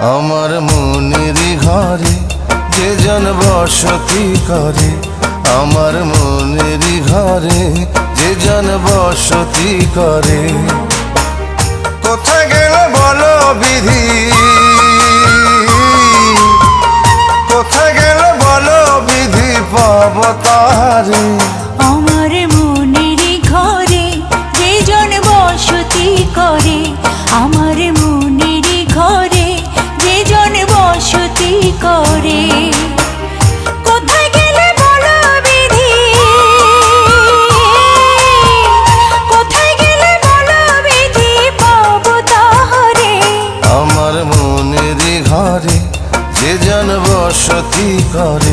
আমার মনেরই ঘরে যে জন বসতি করে, আমার মনেরই ঘরে যে জন বসতি করে। কোথায় গেল বলো বিধি, কোথায় গেল বলো বিধি, পাব তাহারে। আমার মনেরই ঘরে যে জন বসতি করে, আমার মনেরই ঘরে যে জন বসতি করে। কোথায় গেলে বলো বিধি, কোথায় গেলে বলো বিধি, পাব তাহারে। আমার মনেরই ঘরে যে জন বসতি করে।